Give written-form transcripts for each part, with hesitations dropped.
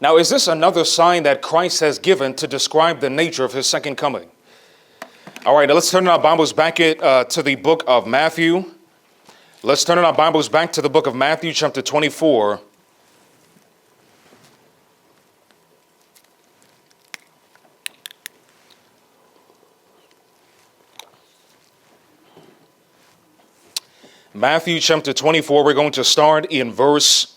Now, is this another sign that Christ has given to describe the nature of his second coming? All right, now let's turn our Bibles back to the book of Matthew. Let's turn our Bibles back to the book of Matthew, chapter 24. Matthew chapter 24, we're going to start in verse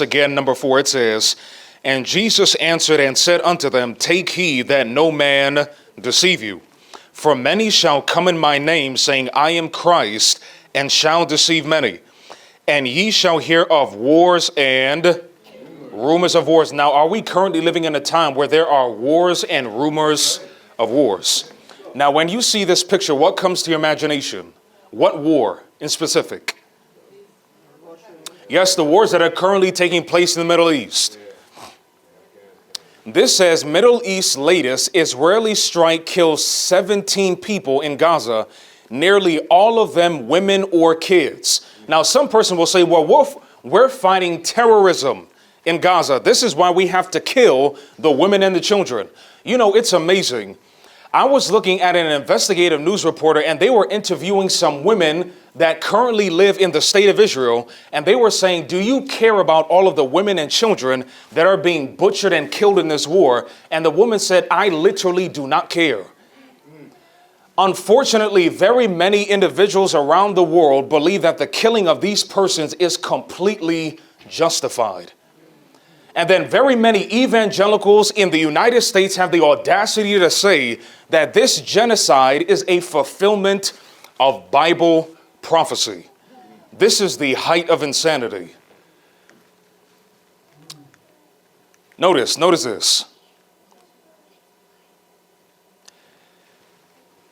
again, number 4. It says, "And Jesus answered and said unto them, Take heed that no man deceive you. For many shall come in my name, saying, I am Christ, and shall deceive many. And ye shall hear of wars and rumors of wars." Now, are we currently living in a time where there are wars and rumors of wars? Now, when you see this picture, what comes to your imagination? What war in specific? Yes, the wars that are currently taking place in the Middle East. This says, Middle East latest, Israeli strike kills 17 people in Gaza, nearly all of them women or kids. Now, some person will say, well, we're fighting terrorism in Gaza. This is why we have to kill the women and the children. You know, it's amazing. I was looking at an investigative news reporter, and they were interviewing some women that currently live in the state of Israel, and they were saying, do you care about all of the women and children that are being butchered and killed in this war? And the woman said, I literally do not care. Unfortunately, very many individuals around the world believe that the killing of these persons is completely justified. And then very many evangelicals in the United States have the audacity to say that this genocide is a fulfillment of Bible prophecy. This is the height of insanity. Notice this.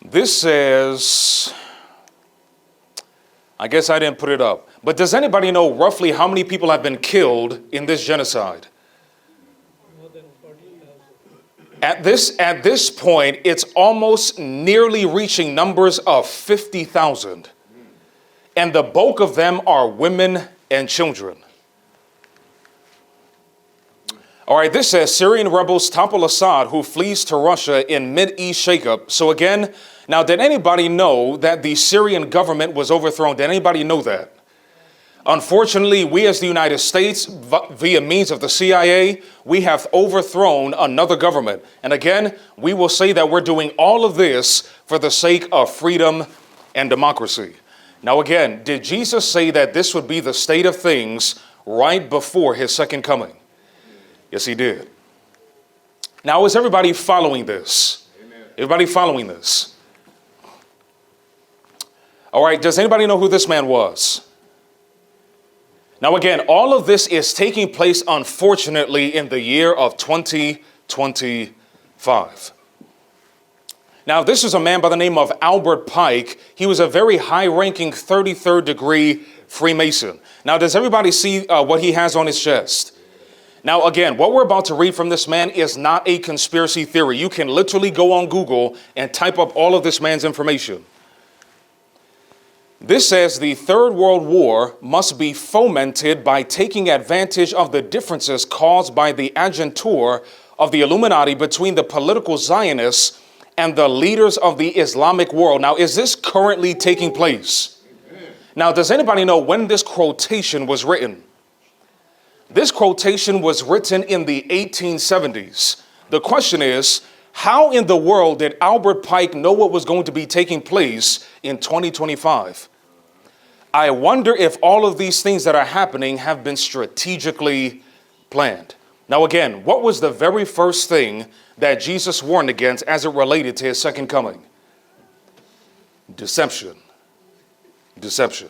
This says, I guess I didn't put it up, but does anybody know roughly how many people have been killed in this genocide? At this point, it's almost nearly reaching numbers of 50,000. And the bulk of them are women and children. All right, this says Syrian rebels topple Assad, who flees to Russia in mid-east shakeup. So again, now did anybody know that the Syrian government was overthrown? Did anybody know that? Unfortunately, we as the United States, via means of the CIA, we have overthrown another government. And again, we will say that we're doing all of this for the sake of freedom and democracy. Now again, did Jesus say that this would be the state of things right before his second coming? Yes, he did. Now, is everybody following this? Amen. Everybody following this? All right, does anybody know who this man was? Now, again, all of this is taking place, unfortunately, in the year of 2025. Now, this is a man by the name of Albert Pike. He was a very high-ranking 33rd degree Freemason. Now, does everybody see what he has on his chest? Now, again, what we're about to read from this man is not a conspiracy theory. You can literally go on Google and type up all of this man's information. This says the Third World War must be fomented by taking advantage of the differences caused by the agentur of the Illuminati between the political Zionists and the leaders of the Islamic world. Now, is this currently taking place? Amen. Now, does anybody know when this quotation was written? This quotation was written in the 1870s. The question is, how in the world did Albert Pike know what was going to be taking place in 2025? I wonder if all of these things that are happening have been strategically planned. Now, again, what was the very first thing that Jesus warned against as it related to his second coming? Deception. Deception.